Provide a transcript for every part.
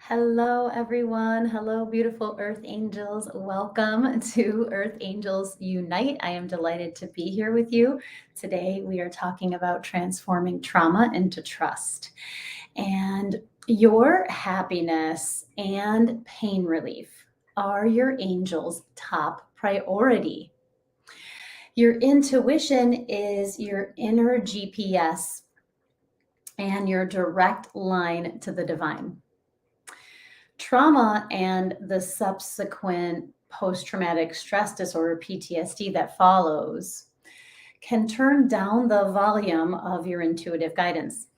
Hello, everyone. Hello, beautiful Earth Angels. Welcome to Earth Angels Unite. I am delighted to be here with you. Today, we are talking about transforming trauma into trust. And your happiness and pain relief are your angel's top priority. Your intuition is your inner GPS and your direct line to the divine. Trauma and the subsequent post traumatic stress disorder, PTSD, that follows can turn down the volume of your intuitive guidance.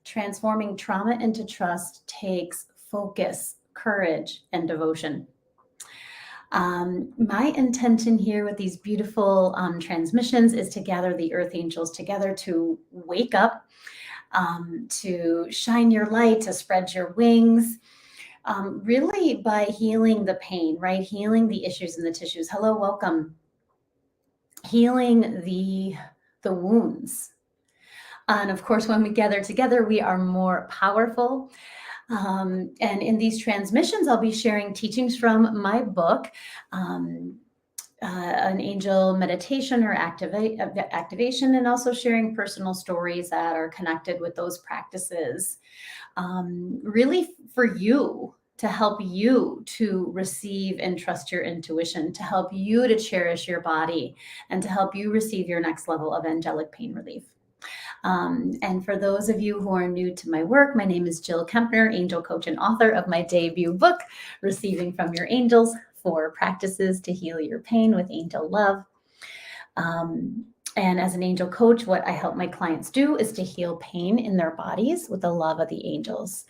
Transforming trauma into trust takes focus, courage, and devotion. My intention here with these beautiful transmissions is to gather the Earth Angels together to wake up, to shine your light, to spread your wings, really by healing the pain, right? Healing the issues in the tissues. Hello, welcome. Healing the wounds. And of course, when we gather together, we are more powerful. And in these transmissions, I'll be sharing teachings from my book, an angel meditation or activation, and also sharing personal stories that are connected with those practices. Really for you, to help you to receive and trust your intuition, to help you to cherish your body, and to help you receive your next level of angelic pain relief. And for those of you who are new to my work, my name is Jill Kempner, angel coach and author of my debut book, Receiving from Your Angels: 4 Practices to Heal Your Pain with Angel Love. And as an angel coach, what I help my clients do is to heal pain in their bodies with the love of the angels.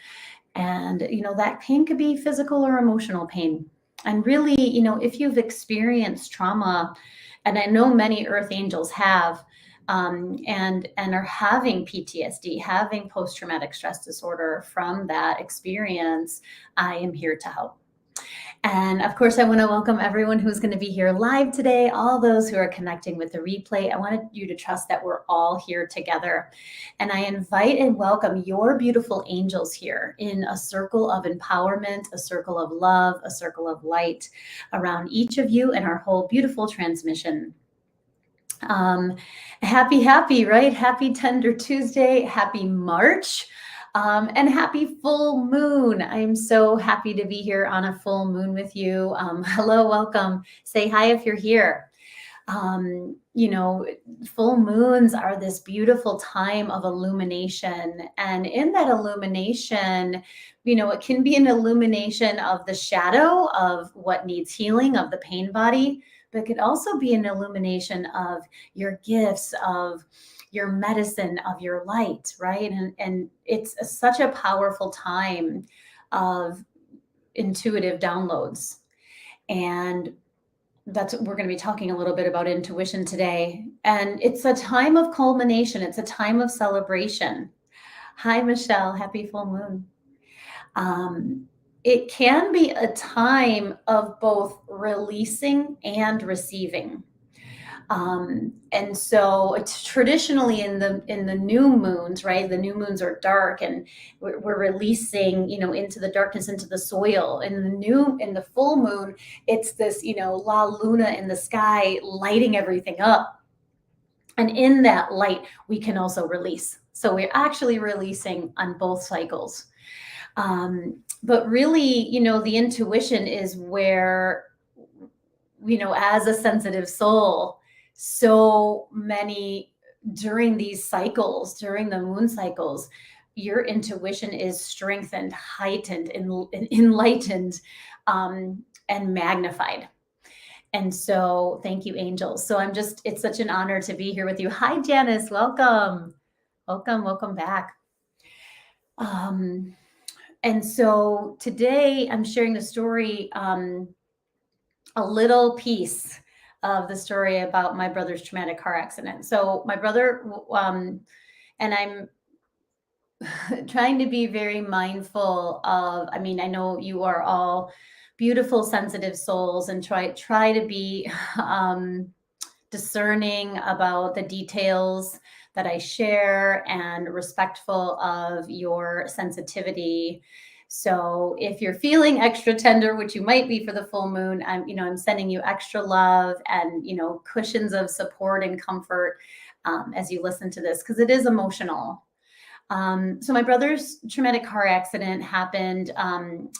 And, that pain could be physical or emotional pain. And really, if you've experienced trauma, and I know many earth angels have, and are having PTSD, having post-traumatic stress disorder from that experience, I am here to help. And of course, I want to welcome everyone who's going to be here live today, all those who are connecting with the replay. I wanted you to trust that we're all here together. And I invite and welcome your beautiful angels here in a circle of empowerment, a circle of love, a circle of light around each of you and our whole beautiful transmission. Happy, right? Happy Tender Tuesday, happy March. And happy full moon. I'm so happy to be here on a full moon with you. Hello, welcome. Say hi if you're here. Full moons are this beautiful time of illumination. And in that illumination, it can be an illumination of the shadow of what needs healing, of the pain body, but it could also be an illumination of your gifts, of your medicine, of your light, right? And it's such a powerful time of intuitive downloads. And that's what we're going to be talking a little bit about, intuition today. And it's a time of culmination. It's a time of celebration. Hi, Michelle. Happy full moon. It can be a time of both releasing and receiving. And so it's traditionally in the new moons, right? The new moons are dark, and we're releasing, into the darkness, into the soil. In the full moon, it's this, La Luna in the sky, lighting everything up. And in that light, we can also release. So we're actually releasing on both cycles. But really, the intuition is where, as a sensitive soul, so many during these cycles, during the moon cycles, your intuition is strengthened, heightened, enlightened, and magnified. And so thank you, angels. So it's such an honor to be here with you. Hi, Janice, welcome. Welcome back. And so today I'm sharing the story, a little piece of the story about my brother's traumatic car accident. So my brother, and I'm trying to be very mindful of, I know you are all beautiful, sensitive souls, and try to be discerning about the details that I share and respectful of your sensitivity. So if you're feeling extra tender, which you might be for the full moon, I'm sending you extra love and, cushions of support and comfort as you listen to this, because it is emotional. So my brother's traumatic car accident happened,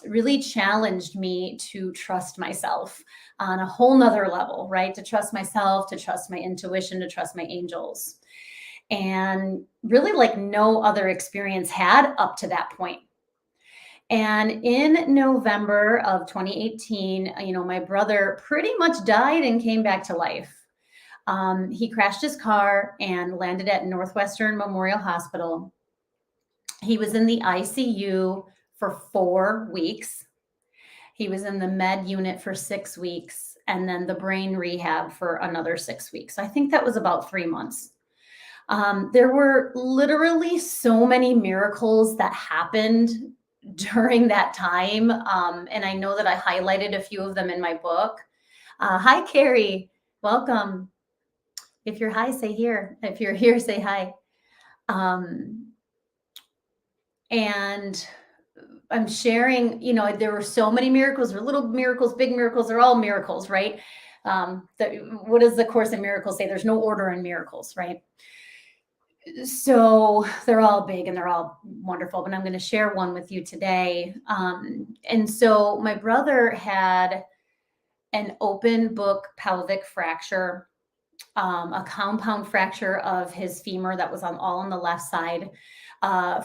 really challenged me to trust myself on a whole nother level, right? To trust myself, to trust my intuition, to trust my angels. And really like no other experience had up to that point. And in November of 2018, my brother pretty much died and came back to life. He crashed his car and landed at Northwestern Memorial Hospital. He was in the ICU for 4 weeks. He was in the med unit for 6 weeks, and then the brain rehab for another 6 weeks. I think that was about 3 months. There were literally so many miracles that happened during that time. And I know that I highlighted a few of them in my book. Hi, Carrie. Welcome. If you're hi, say here. If you're here, say hi. And I'm sharing, there were so many miracles, there were little miracles, big miracles, they're all miracles, right? What does the Course in Miracles say? There's no order in miracles, right? So they're all big and they're all wonderful, but I'm going to share one with you today. And so my brother had an open book pelvic fracture, a compound fracture of his femur that was all on the left side,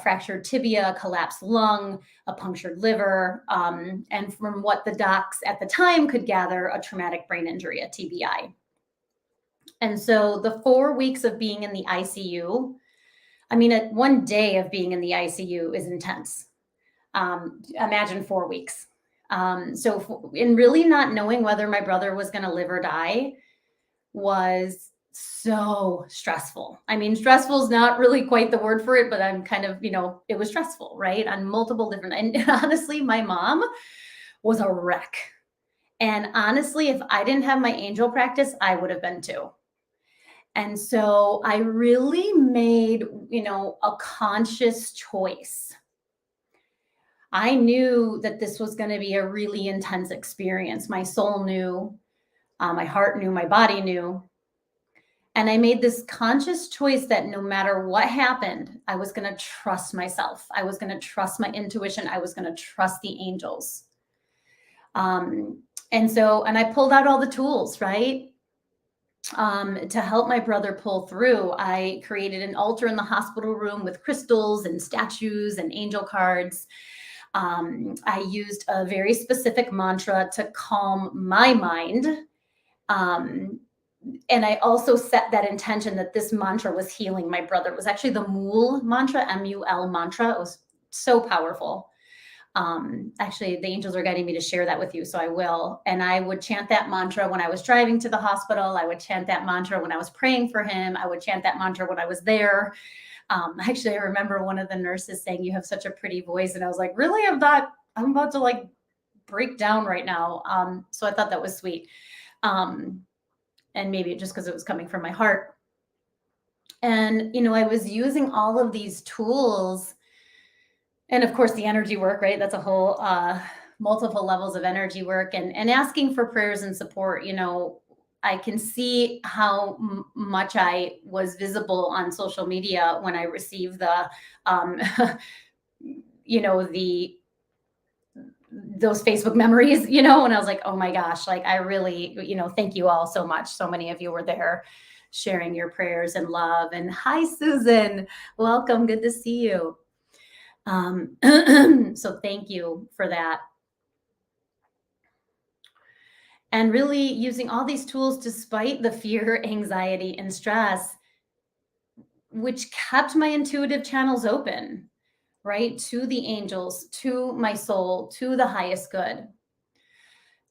fractured tibia, collapsed lung, a punctured liver, and from what the docs at the time could gather, a traumatic brain injury, a TBI. And so the 4 weeks of being in the ICU, one day of being in the ICU is intense. Imagine 4 weeks. In really not knowing whether my brother was going to live or die was so stressful. Stressful is not really quite the word for it, but I'm kind of, it was stressful, right? On multiple different, and honestly, my mom was a wreck. And honestly, if I didn't have my angel practice, I would have been too. And so I really made, a conscious choice. I knew that this was going to be a really intense experience. My soul knew, my heart knew, my body knew. And I made this conscious choice that no matter what happened, I was going to trust myself. I was going to trust my intuition. I was going to trust the angels. And I pulled out all the tools, right? To help my brother pull through. I created an altar in the hospital room with crystals and statues and angel cards. I used a very specific mantra to calm my mind. And I also set that intention that this mantra was healing my brother. It was actually the MUL mantra, M-U-L mantra. It was so powerful. Actually, the angels are guiding me to share that with you, so I will. And I would chant that mantra when I was driving to the hospital. I would chant that mantra when I was praying for him. I would chant that mantra when I was there. Actually, I remember one of the nurses saying, "You have such a pretty voice." And I was like, really? I'm about to break down right now. So I thought that was sweet. And maybe just because it was coming from my heart. And, I was using all of these tools. And of course, the energy work, right? That's a whole multiple levels of energy work and asking for prayers and support. I can see how much I was visible on social media when I received the, those Facebook memories, and I was like, oh my gosh, I really, thank you all so much. So many of you were there sharing your prayers and love. And hi, Susan, welcome. Good to see you. So thank you for that. And really using all these tools despite the fear, anxiety, and stress, which kept my intuitive channels open, right? To the angels, to my soul, to the highest good.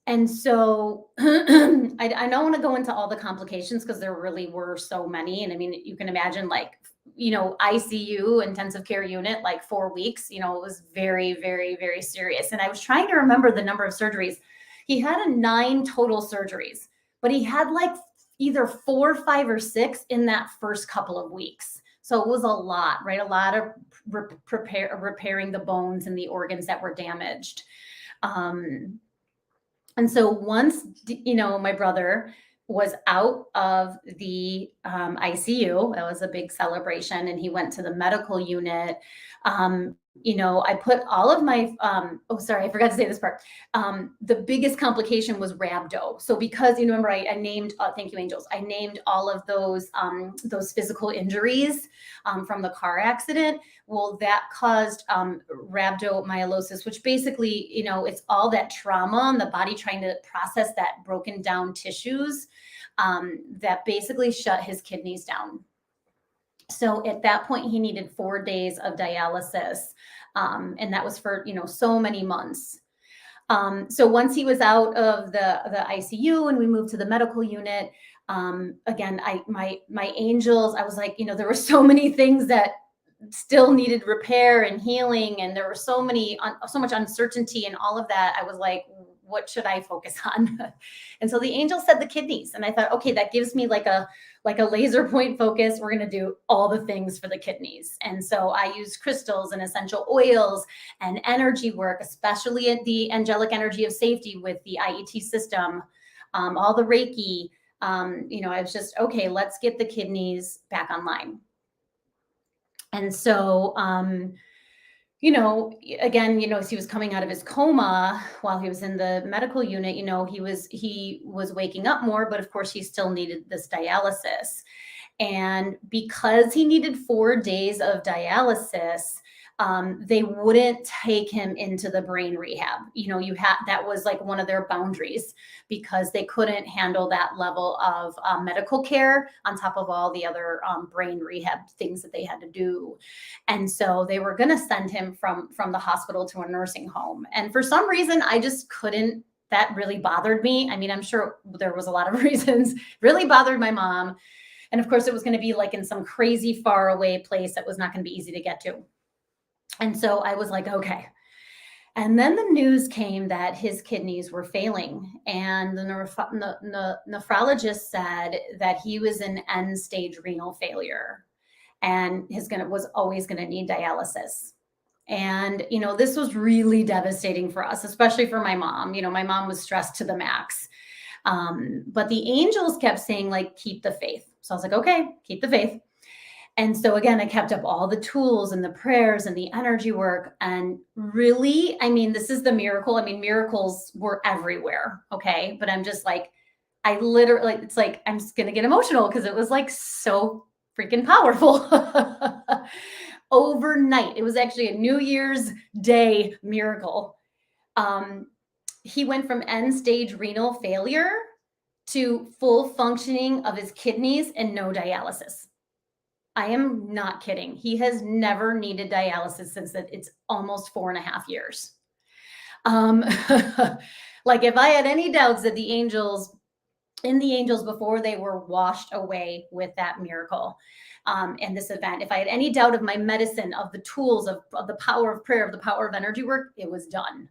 And so I don't want to go into all the complications because there really were so many. And you can imagine ICU, intensive care unit, 4 weeks, it was very, very, very serious. And I was trying to remember the number of surgeries. He had 9 total surgeries, but he had either 4, 5, or 6 in that first couple of weeks. So it was a lot, right? A lot of repairing the bones and the organs that were damaged. Um, and so once, my brother was out of the ICU, that was a big celebration, and he went to the medical unit. I put all of my, oh, sorry, I forgot to say this part. The biggest complication was rhabdo. So because, remember, I named, thank you, angels, I named all of those physical injuries from the car accident. Well, that caused rhabdomyolysis, which basically, it's all that trauma in the body trying to process that broken down tissues that basically shut his kidneys down. So at that point, he needed 4 days of dialysis. And that was for, so many months. So once he was out of the ICU and we moved to the medical unit, again, my angels, I was like, there were so many things that still needed repair and healing, and there were so much uncertainty and all of that. I was like, what should I focus on? And so the angel said the kidneys, and I thought, okay, that gives me like a laser point focus. We're going to do all the things for the kidneys. And so I used crystals and essential oils and energy work, especially at the angelic energy of safety with the IET system, all the Reiki. I was just, okay, let's get the kidneys back online. And so, again, as he was coming out of his coma while he was in the medical unit, he was waking up more, but of course he still needed this dialysis. And because he needed 4 days of dialysis, they wouldn't take him into the brain rehab. That was like one of their boundaries, because they couldn't handle that level of medical care on top of all the other brain rehab things that they had to do. And so they were going to send him from the hospital to a nursing home. And for some reason, I just couldn't. That really bothered me. I mean, I'm sure there was a lot of reasons. Really bothered my mom. And of course, it was going to be like in some crazy far away place that was not going to be easy to get to. And so I was like, okay. And then the news came that his kidneys were failing. And the nephrologist said that he was in end stage renal failure and was always going to need dialysis. And, this was really devastating for us, especially for my mom. My mom was stressed to the max. But the angels kept saying, like, keep the faith. So I was like, okay, keep the faith. And so again, I kept up all the tools and the prayers and the energy work. And really, I mean, this is the miracle. I mean, miracles were everywhere. Okay. But I'm just like, I literally, it's like, I'm just going to get emotional because it was like so freaking powerful. Overnight, it was actually a New Year's Day miracle. He went from end stage renal failure to full functioning of his kidneys and no dialysis. I am not kidding. He has never needed dialysis since it's almost 4.5 years. Like if I had any doubts that the angels before they were washed away with that miracle and this event, if I had any doubt of my medicine, of the tools, of the power of prayer, of the power of energy work, it was done.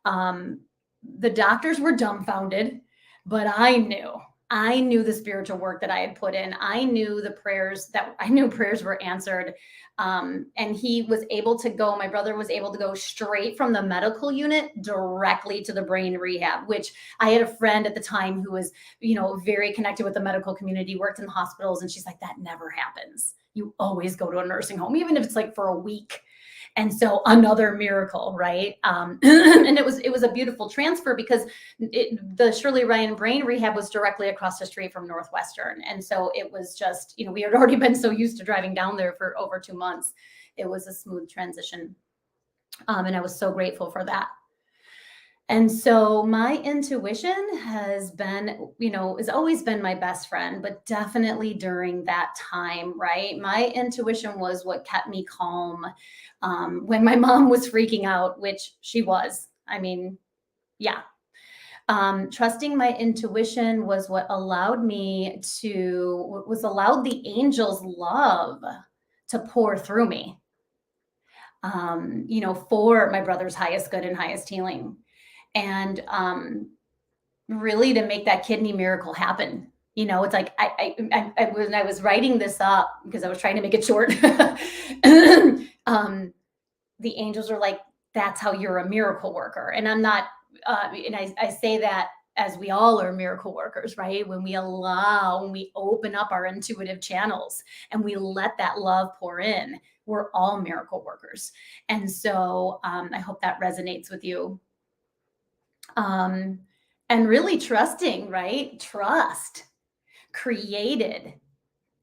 The doctors were dumbfounded, but I knew the spiritual work that I had put in. I knew prayers were answered. And my brother was able to go straight from the medical unit directly to the brain rehab, which I had a friend at the time who was, very connected with the medical community, worked in the hospitals. And she's like, that never happens. You always go to a nursing home, even if it's like for a week. And so another miracle, right? And it was a beautiful transfer because the Shirley Ryan Brain Rehab was directly across the street from Northwestern. And so it was just, we had already been so used to driving down there for over 2 months. It was a smooth transition. And I was so grateful for that. And so my intuition has always been my best friend, but definitely during that time, right? My intuition was what kept me calm when my mom was freaking out, which she was. I mean, yeah. Trusting my intuition was what allowed the angels' love to pour through me, for my brother's highest good and highest healing. And really to make that kidney miracle happen. It's like when I was writing this up because I was trying to make it short. The angels are like, that's how you're a miracle worker. And I'm not, and I say that as we all are miracle workers, right? When we open up our intuitive channels and we let that love pour in, we're all miracle workers. And so I hope that resonates with you. And really trusting, right? Trust created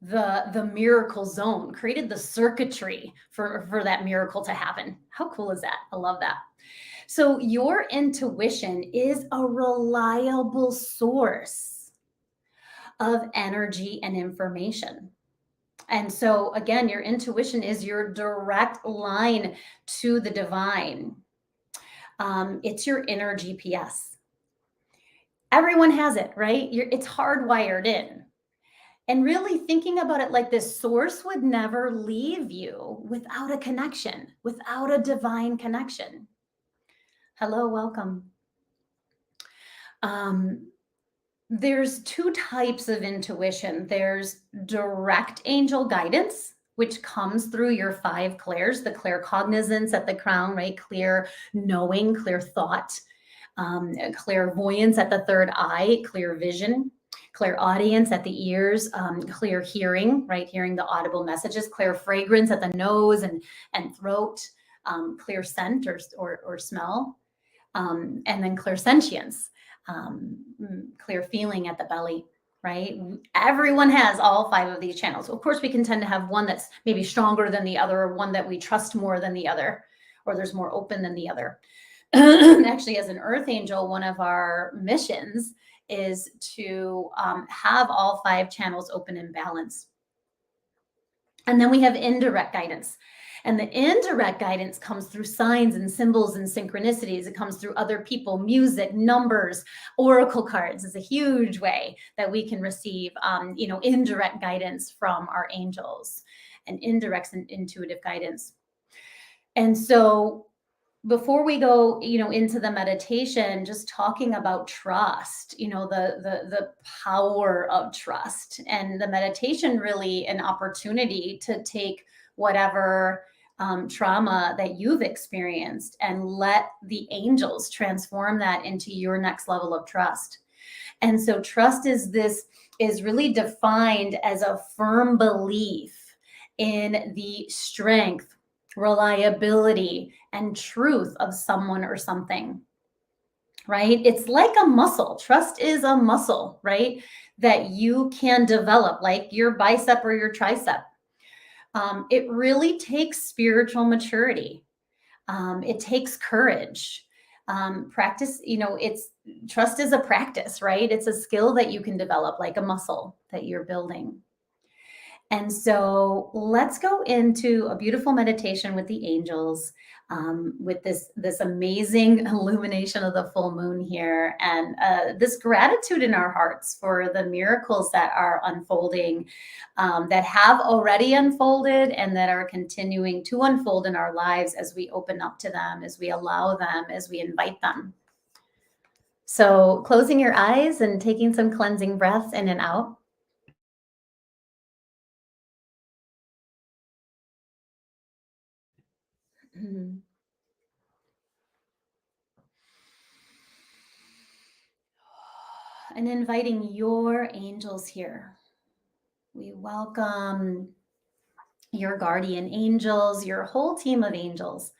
the miracle zone, created the circuitry for that miracle to happen. How cool is that? I love that. So your intuition is a reliable source of energy and information. And so again, your intuition is your direct line to the divine. It's your inner GPS. Everyone has it, right? It's hardwired in. And really thinking about it like this, source would never leave you without a connection, without a divine connection. Hello, welcome. There's two types of intuition. There's direct angel guidance, which comes through your five clairs, the claircognizance at the crown, right? Clear knowing, clear thought, clairvoyance at the third eye, clear vision, clairaudience at the ears, clear hearing, right? Hearing the audible messages, clear fragrance at the nose and throat, clear scent or smell, and then clear sentience, clear feeling at the belly, right? Everyone has all five of these channels. Of course, we can tend to have one that's maybe stronger than the other, or one that we trust more than the other, or there's more open than the other. Actually, as an earth angel, one of our missions is to have all five channels open and balance. And then we have indirect guidance. And the indirect guidance comes through signs and symbols and synchronicities. It comes through other people, music, numbers, oracle cards is a huge way that we can receive, indirect guidance from our angels, and indirect and intuitive guidance. And so before we go, into the meditation, just talking about trust, the power of trust, and the meditation really an opportunity to take whatever trauma that you've experienced and let the angels transform that into your next level of trust. And so trust is really defined as a firm belief in the strength, reliability, and truth of someone or something, right? It's like a muscle. Trust is a muscle, right? That you can develop, like your bicep or your tricep. It really takes spiritual maturity. It takes courage. Practice, trust is a practice, right? It's a skill that you can develop, like a muscle that you're building. And so let's go into a beautiful meditation with the angels, with this amazing illumination of the full moon here, and this gratitude in our hearts for the miracles that are unfolding, that have already unfolded and that are continuing to unfold in our lives as we open up to them, as we allow them, as we invite them. So closing your eyes and taking some cleansing breaths in and out. And inviting your angels here. We welcome your guardian angels, your whole team of angels.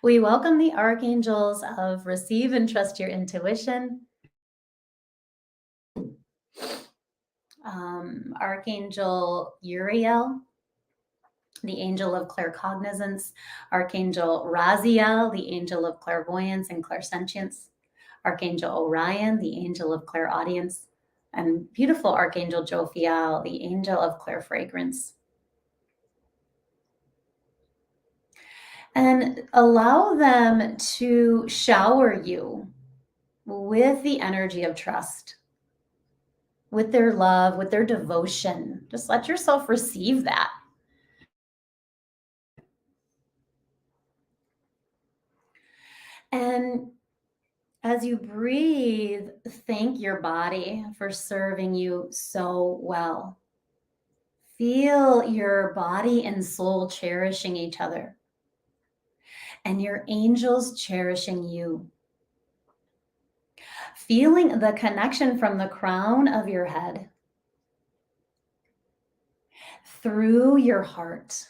We welcome the archangels of receive and trust your intuition. Archangel Uriel, the angel of claircognizance. Archangel Raziel, the angel of clairvoyance and clairsentience. Archangel Orion, the angel of clairaudience. And beautiful Archangel Jophiel, the angel of clairfragrance. And allow them to shower you with the energy of trust, with their love, with their devotion. Just let yourself receive that. And As you breathe, thank your body for serving you so well. Feel your body and soul cherishing each other, and your angels cherishing you. Feeling the connection from the crown of your head through your heart,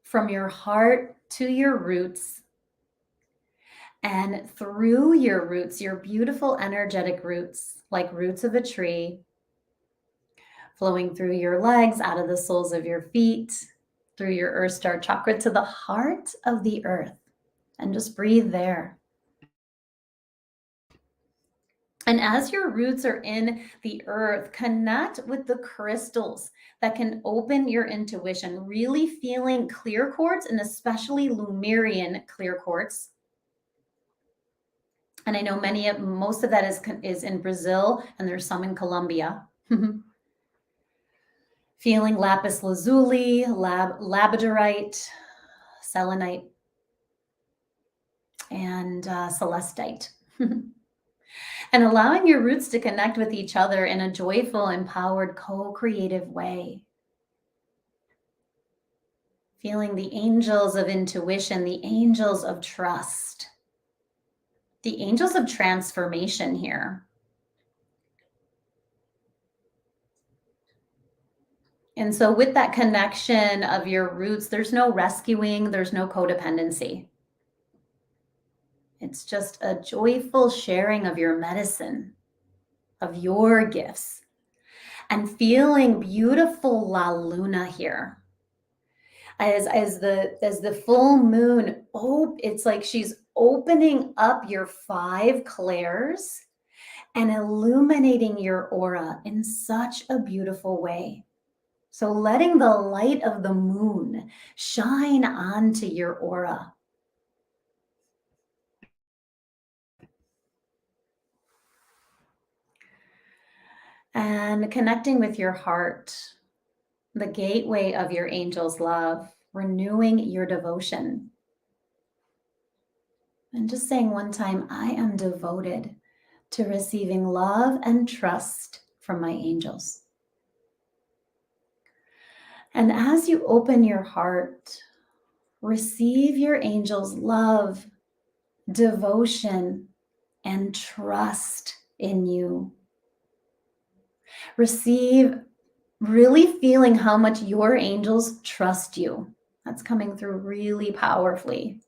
from your heart to your roots, and through your roots, your beautiful energetic roots, like roots of a tree, flowing through your legs, out of the soles of your feet, through your earth star chakra to the heart of the earth. And just breathe there. And as your roots are in the earth, connect with the crystals that can open your intuition, really feeling clear quartz and especially Lemurian clear quartz. And I know most of that is in Brazil, and there's some in Colombia. Feeling lapis lazuli, labradorite, selenite, and celestite. And allowing your roots to connect with each other in a joyful, empowered, co-creative way. Feeling the angels of intuition, the angels of trust, the angels of transformation here. And so with that connection of your roots, there's no rescuing, there's no codependency. It's just a joyful sharing of your medicine, of your gifts, and feeling beautiful La Luna here. As the full moon, it's like she's opening up your 5 clairs and illuminating your aura in such a beautiful way. So letting the light of the moon shine onto your aura. And connecting with your heart, the gateway of your angel's love, renewing your devotion. And just saying one time, I am devoted to receiving love and trust from my angels. And as you open your heart, receive your angels' love, devotion, and trust in you. Receive really feeling how much your angels trust you. That's coming through really powerfully.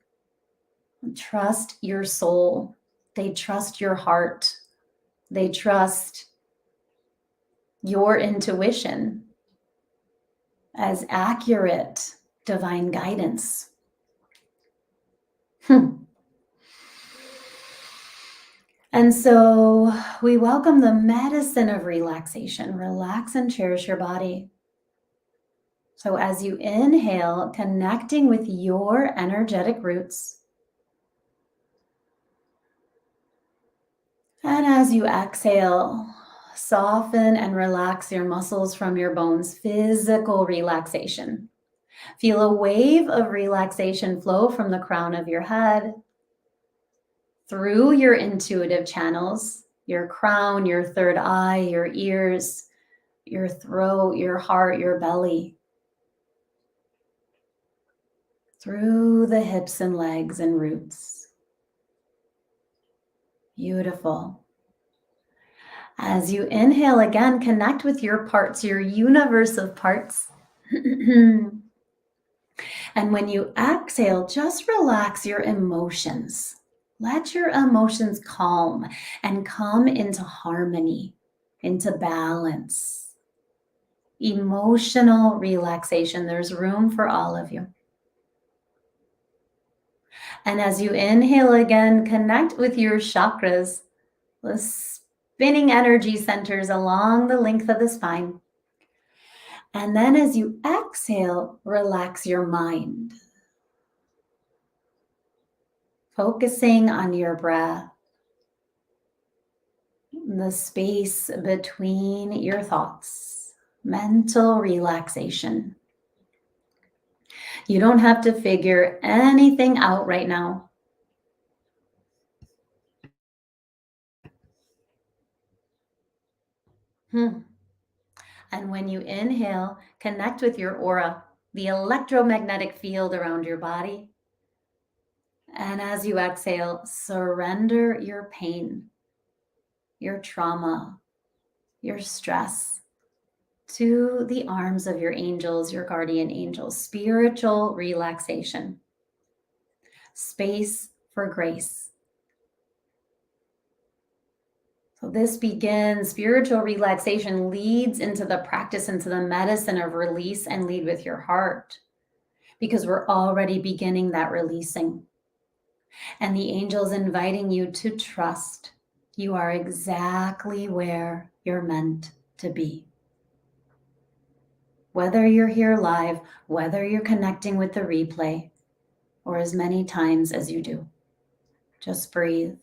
Trust your soul. They trust your heart. They trust your intuition as accurate divine guidance. And so we welcome the medicine of relaxation. Relax and cherish your body. So as you inhale, connecting with your energetic roots. And as you exhale, soften and relax your muscles from your bones. Physical relaxation. Feel a wave of relaxation flow from the crown of your head, through your intuitive channels, your crown, your third eye, your ears, your throat, your heart, your belly, through the hips and legs and roots. Beautiful. As you inhale again, connect with your parts, your universe of parts. And when you exhale, just relax your emotions. Let your emotions calm and come into harmony, into balance. Emotional relaxation. There's room for all of you. And as you inhale again, connect with your chakras, the spinning energy centers along the length of the spine. And then as you exhale, relax your mind. Focusing on your breath, the space between your thoughts, mental relaxation. You don't have to figure anything out right now. Hmm. And when you inhale, connect with your aura, the electromagnetic field around your body. And as you exhale, surrender your pain, your trauma, your stress to the arms of your angels, your guardian angels. Spiritual relaxation, space for grace. So this begins, spiritual relaxation leads into the practice, into the medicine of release and lead with your heart, because we're already beginning that releasing. And the angel's inviting you to trust you are exactly where you're meant to be. Whether you're here live, whether you're connecting with the replay, or as many times as you do, just breathe.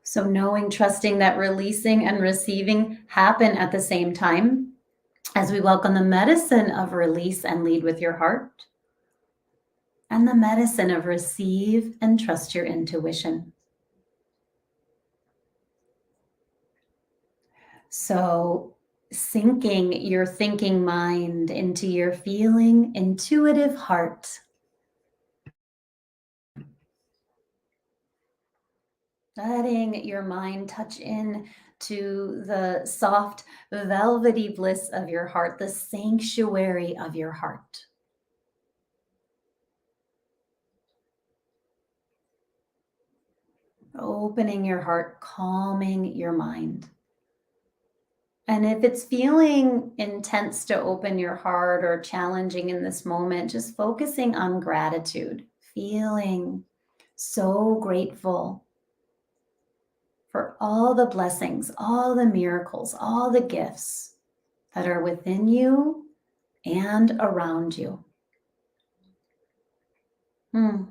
So knowing, trusting that releasing and receiving happen at the same time as we welcome the medicine of release and lead with your heart, and the medicine of receive and trust your intuition. So sinking your thinking mind into your feeling, intuitive heart. Letting your mind touch in to the soft, velvety bliss of your heart, the sanctuary of your heart. Opening your heart, calming your mind. And if it's feeling intense to open your heart or challenging in this moment, just focusing on gratitude, feeling so grateful for all the blessings, all the miracles, all the gifts that are within you and around you. Hmm.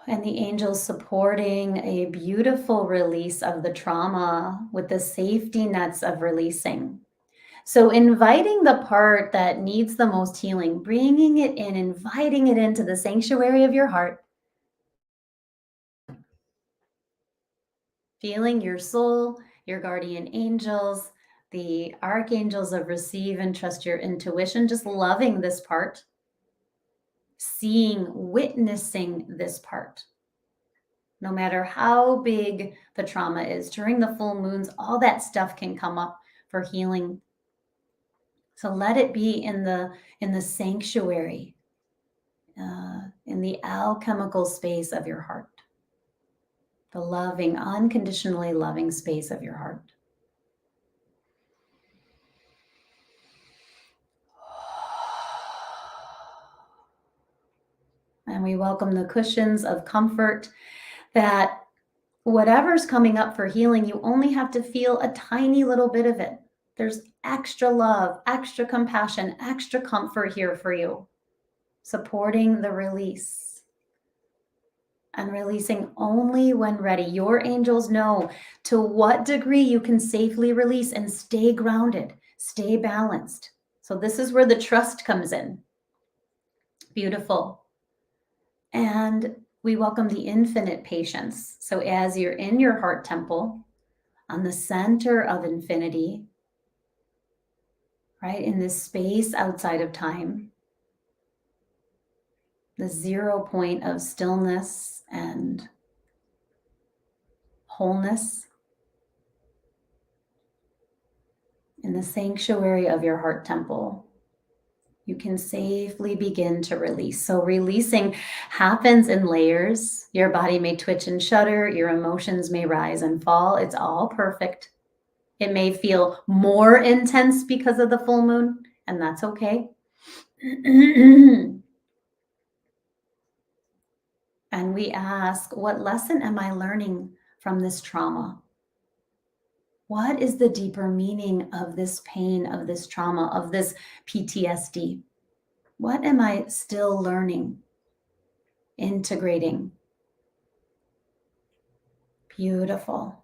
And the angels supporting a beautiful release of the trauma with the safety nets of releasing. So, inviting the part that needs the most healing, bringing it in, inviting it into the sanctuary of your heart, feeling your soul, your guardian angels, the archangels of receive and trust your intuition, just loving this part, seeing, witnessing this part. No matter how big the trauma is, during the full moons, all that stuff can come up for healing. So let it be in the sanctuary, in the alchemical space of your heart, the loving, unconditionally loving space of your heart. And we welcome the cushions of comfort that whatever's coming up for healing, you only have to feel a tiny little bit of it. There's extra love, extra compassion, extra comfort here for you, supporting the release and releasing only when ready. Your angels know to what degree you can safely release and stay grounded, stay balanced. So this is where the trust comes in. Beautiful. And we welcome the infinite patience. So as you're in your heart temple, on the center of infinity, right, in this space outside of time, the 0 point of stillness and wholeness, in the sanctuary of your heart temple, you can safely begin to release. So releasing happens in layers. Your body may twitch and shudder, your emotions may rise and fall. It's all perfect. It may feel more intense because of the full moon, and that's okay. And we ask, what lesson am I learning from this trauma? What is the deeper meaning of this pain, of this trauma, of this PTSD? What am I still learning, integrating? Beautiful.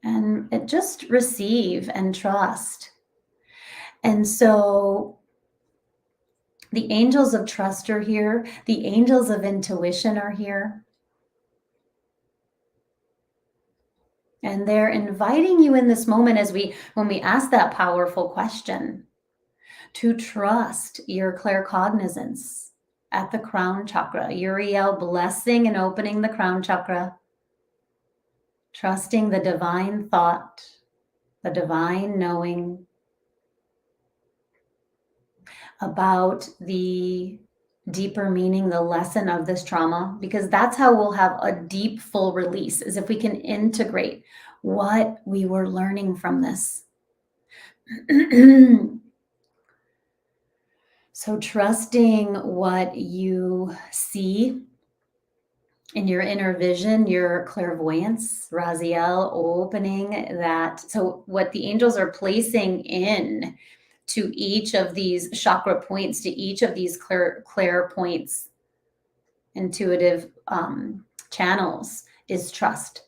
And just receive and trust. And so The angels of trust are here. The angels of intuition are here. And they're inviting you in this moment when we ask that powerful question, to trust your claircognizance at the crown chakra. Uriel blessing and opening the crown chakra, trusting the divine thought, the divine knowing about the deeper meaning, the lesson of this trauma, because that's how we'll have a deep, full release, is if we can integrate what we were learning from this. So trusting what you see in your inner vision, your clairvoyance, Raziel, opening that. So what the angels are placing in to each of these chakra points, to each of these clair points, intuitive channels, is trust.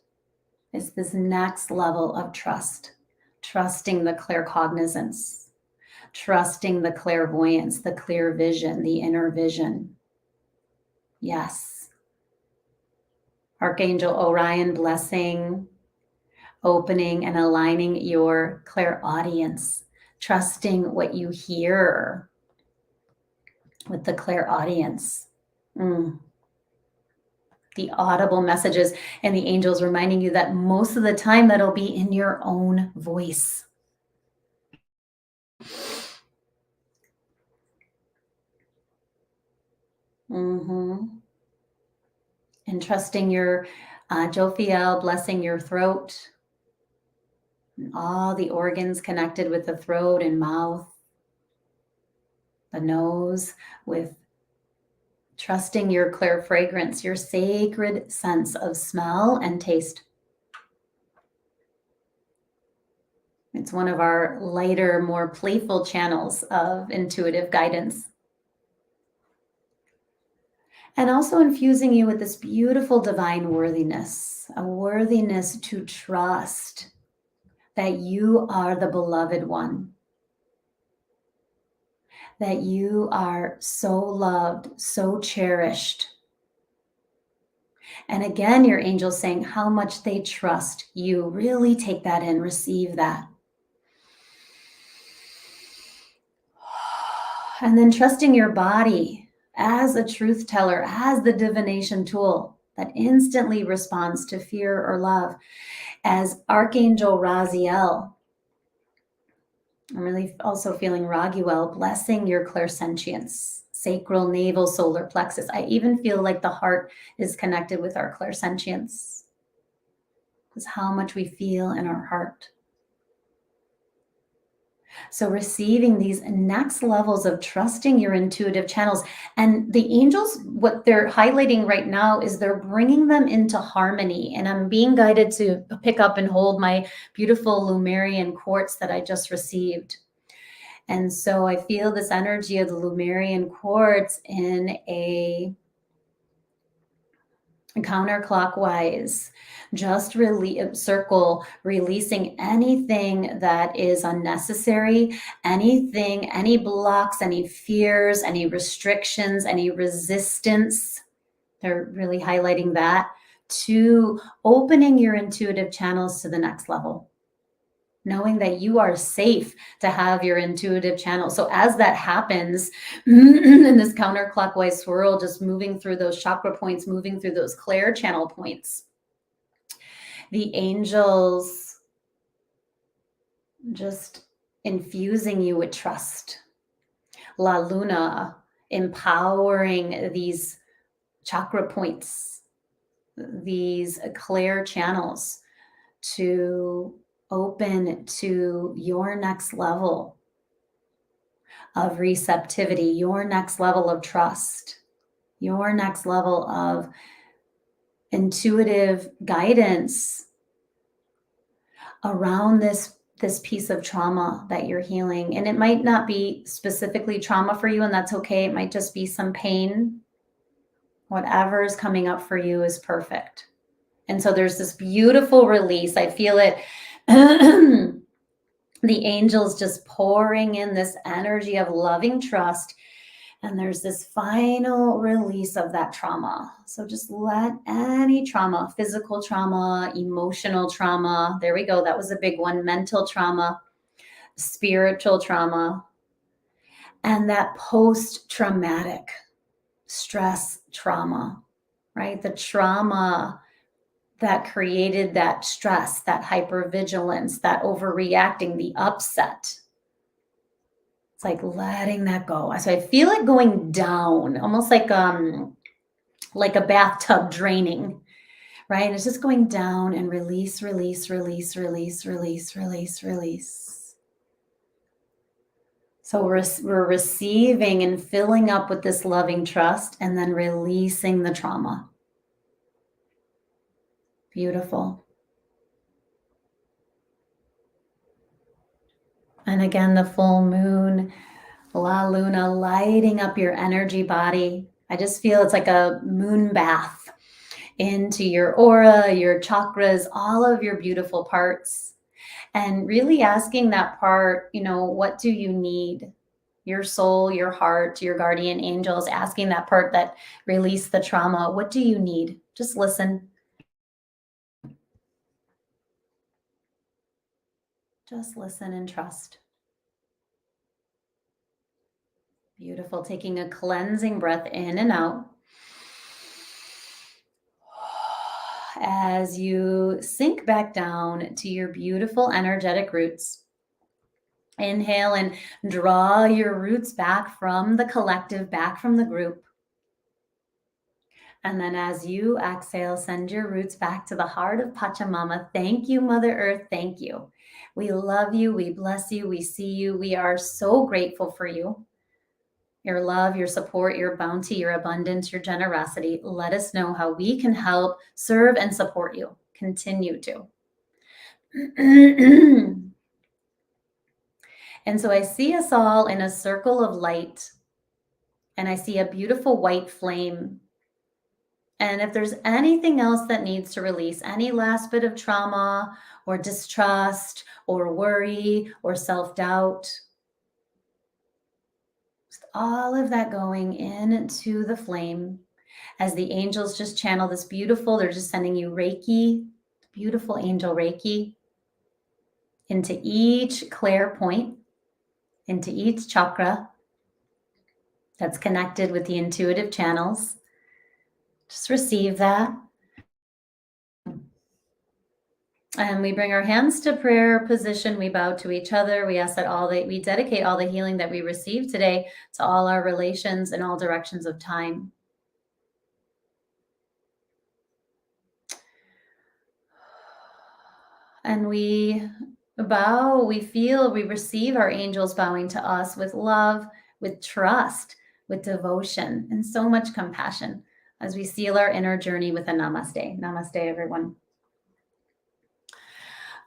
It's this next level of trust, trusting the claircognizance, trusting the clairvoyance, the clear vision, the inner vision. Yes. Archangel Orion blessing, opening and aligning your clairaudience, trusting what you hear with the clairaudience. The audible messages, and the angels reminding you that most of the time that'll be in your own voice. And trusting your Jophiel, blessing your throat, and all the organs connected with the throat and mouth, the nose, with trusting your clairfragrance, your sacred sense of smell and taste. It's one of our lighter, more playful channels of intuitive guidance. And also infusing you with this beautiful divine worthiness, a worthiness to trust that you are the beloved one, that you are so loved, so cherished. And again, your angels saying how much they trust you. Really take that in, receive that. And then trusting your body as a truth teller, as the divination tool that instantly responds to fear or love. As Archangel Raziel, I'm really also feeling Raguel blessing your clairsentience, sacral, navel, solar plexus. I even feel like the heart is connected with our clairsentience. Because how much we feel in our heart. So receiving these next levels of trusting your intuitive channels. And the angels, what they're highlighting right now is they're bringing them into harmony. And I'm being guided to pick up and hold my beautiful Lumerian quartz that I just received. And so I feel this energy of the Lumerian quartz in a counterclockwise, just circle, releasing anything that is unnecessary, anything, any blocks, any fears, any restrictions, any resistance. They're really highlighting that, to opening your intuitive channels to the next level. Knowing that you are safe to have your intuitive channel. So as that happens in this counterclockwise swirl, just moving through those chakra points, moving through those clair channel points, the angels just infusing you with trust. La Luna empowering these chakra points, these clair channels, to open to your next level of receptivity, your next level of trust, your next level of intuitive guidance around this piece of trauma that you're healing. And it might not be specifically trauma for you, and that's okay. It might just be some pain. Whatever is coming up for you is perfect. And so there's this beautiful release. I feel it. The angels just pouring in this energy of loving trust And there's this final release of that trauma. So just let any trauma, physical trauma, emotional trauma, there we go. That was a big one. Mental trauma, spiritual trauma, and that post traumatic stress trauma, right? The trauma that created that stress, that hypervigilance, that overreacting, the upset. It's like letting that go. So I feel it going down, almost like a bathtub draining, right? And it's just going down and release, release, release, release, release, release, release. So we're receiving and filling up with this loving trust and then releasing the trauma. Beautiful. And again, the full moon, La Luna, lighting up your energy body. I just feel it's like a moon bath into your aura, your chakras, all of your beautiful parts. And really asking that part, what do you need? Your soul, your heart, your guardian angels, asking that part that released the trauma, what do you need? Just listen. Just listen and trust. Beautiful. Taking a cleansing breath in and out. As you sink back down to your beautiful energetic roots. Inhale and draw your roots back from the collective, back from the group. And then as you exhale, send your roots back to the heart of Pachamama. Thank you, Mother Earth. Thank you. We love you. We bless you. We see you. We are so grateful for you. Your love, your support, your bounty, your abundance, your generosity. Let us know how we can help serve and support you. Continue to. And so I see us all in a circle of light, and I see a beautiful white flame. And if there's anything else that needs to release, any last bit of trauma or distrust or worry or self-doubt, just all of that going into the flame as the angels just channel this beautiful, they're just sending you Reiki, beautiful angel Reiki into each clair point, into each chakra that's connected with the intuitive channels. Just receive that. And we bring our hands to prayer position. We bow to each other. We ask that we dedicate all the healing that we receive today to all our relations in all directions of time. And we bow, we feel, we receive our angels bowing to us with love, with trust, with devotion, and so much compassion as we seal our inner journey with a namaste. Namaste, everyone.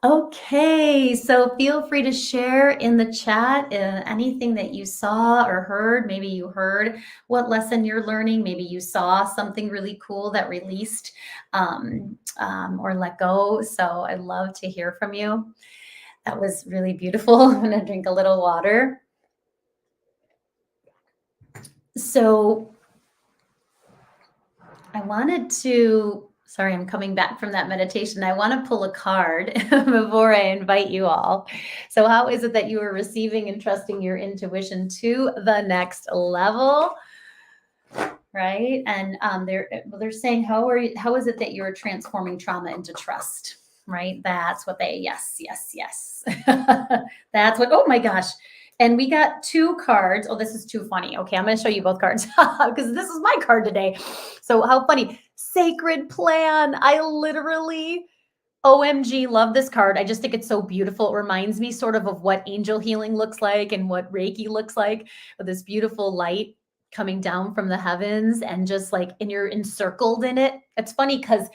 Okay, so feel free to share in the chat anything that you saw or heard. Maybe you heard what lesson you're learning. Maybe you saw something really cool that released or let go. So I'd love to hear from you. That was really beautiful. I'm going to drink a little water. So I wanted to... Sorry, I'm coming back from that meditation. I want to pull a card before I invite you all. So how is it that you are receiving and trusting your intuition to the next level? Right? And they're saying, how is it that you're transforming trauma into trust? Right? That's what yes. That's what, oh my gosh. And we got 2 cards. Oh, this is too funny. Okay, I'm going to show you both cards because this is my card today. So how funny. Sacred plan. I literally, OMG, love this card. I just think it's so beautiful. It reminds me sort of what angel healing looks like and what Reiki looks like, with this beautiful light coming down from the heavens and just like, and you're encircled in it. It's funny because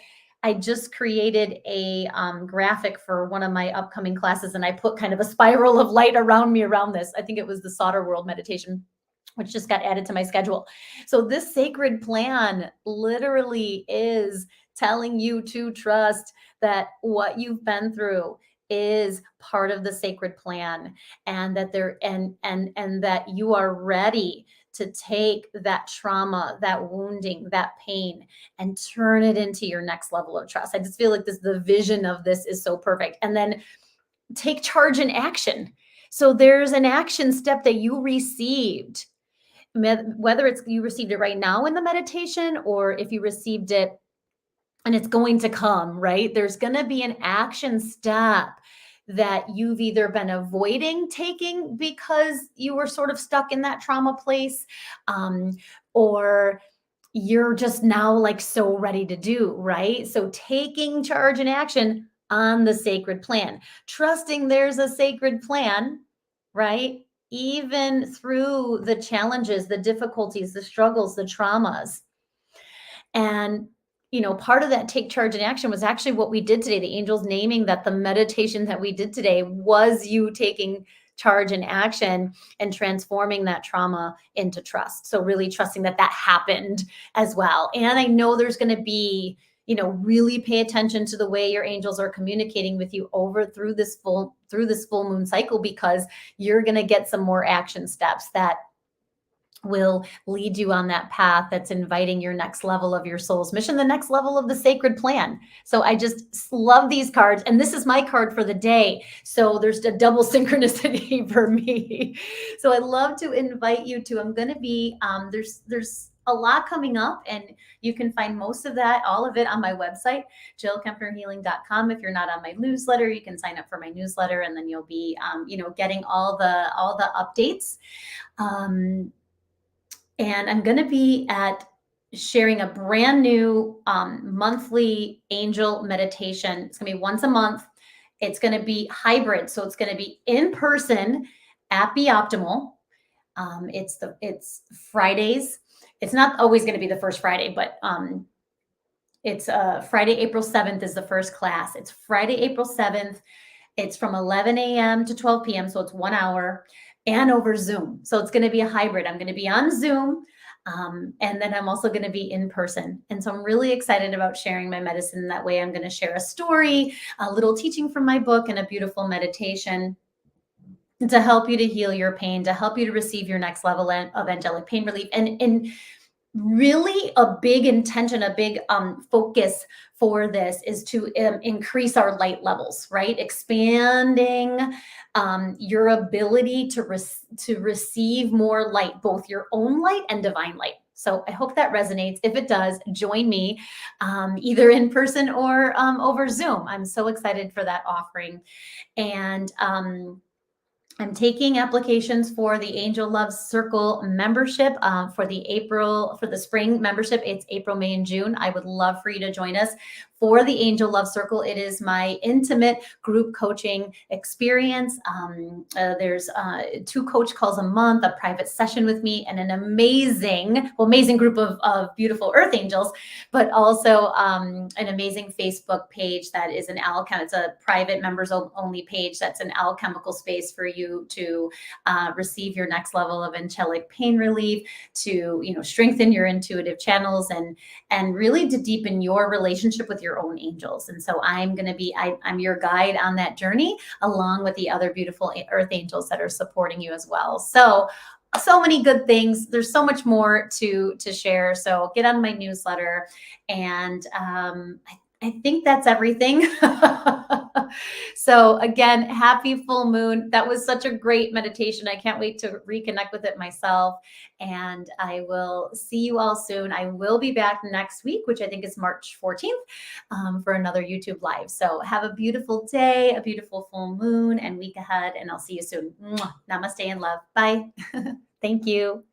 I just created a graphic for one of my upcoming classes, and I put kind of a spiral of light around me around this. I think it was the Solder World meditation, which just got added to my schedule. So this sacred plan literally is telling you to trust that what you've been through is part of the sacred plan, and that and that you are ready to take that trauma, that wounding, that pain, and turn it into your next level of trust. I just feel like the vision of this is so perfect. And then take charge and action. So there's an action step that you received, whether it's you received it right now in the meditation, or if you received it and it's going to come, right? There's going to be an action step that you've either been avoiding taking because you were sort of stuck in that trauma place, um, or you're just now like so ready to do, right? So taking charge and action on the sacred plan, trusting there's a sacred plan, right? Even through the challenges, the difficulties, the struggles, the traumas. And, part of that take charge and action was actually what we did today. The angels naming that the meditation that we did today was you taking charge and action and transforming that trauma into trust. So really trusting that that happened as well. And I know there's going to be, really pay attention to the way your angels are communicating with you through this full moon cycle, because you're going to get some more action steps that will lead you on that path that's inviting your next level of your soul's mission, the next level of the sacred plan. So I just love these cards. And this is my card for the day. So there's a double synchronicity for me. So I'd love to invite you to, I'm going to be, there's a lot coming up, and you can find most of that, all of it on my website, jillkempnerhealing.com. If you're not on my newsletter, you can sign up for my newsletter, and then you'll be, getting all the updates. And I'm going to be sharing a brand new monthly angel meditation. It's going to be once a month. It's going to be hybrid. So it's going to be in person at Be Optimal. It's Fridays. It's not always going to be the first Friday, but it's Friday, April 7th is the first class. It's Friday, April 7th. It's from 11 a.m. to 12 p.m. So it's 1 hour, and over Zoom. So it's going to be a hybrid. I'm going to be on Zoom. And then I'm also going to be in person. And so I'm really excited about sharing my medicine that way. I'm going to share a story, a little teaching from my book, and a beautiful meditation to help you to heal your pain, to help you to receive your next level of angelic pain relief. And really a big intention, a big focus for this is to increase our light levels, right? Expanding your ability to receive more light, both your own light and divine light. So I hope that resonates. If it does, join me either in person or over Zoom. I'm so excited for that offering. And I'm taking applications for the Angel Love Circle membership for the spring membership. It's April, May, and June. I would love for you to join us for the Angel Love Circle. It is my intimate group coaching experience. There's 2 coach calls a month, a private session with me, and an amazing group of beautiful earth angels, but also an amazing Facebook page that is an alchemy. It's a private members only page that's an alchemical space for you to receive your next level of angelic pain relief, to strengthen your intuitive channels, and really to deepen your relationship with your own angels. And so I'm going to be I'm your guide on that journey, along with the other beautiful earth angels that are supporting you as well. So many good things. There's so much more to share. So get on my newsletter, and I think that's everything. So again, happy full moon. That was such a great meditation. I can't wait to reconnect with it myself. And I will see you all soon. I will be back next week, which I think is March 14th, for another YouTube live. So have a beautiful day, a beautiful full moon and week ahead. And I'll see you soon. Mwah. Namaste and love. Bye. Thank you.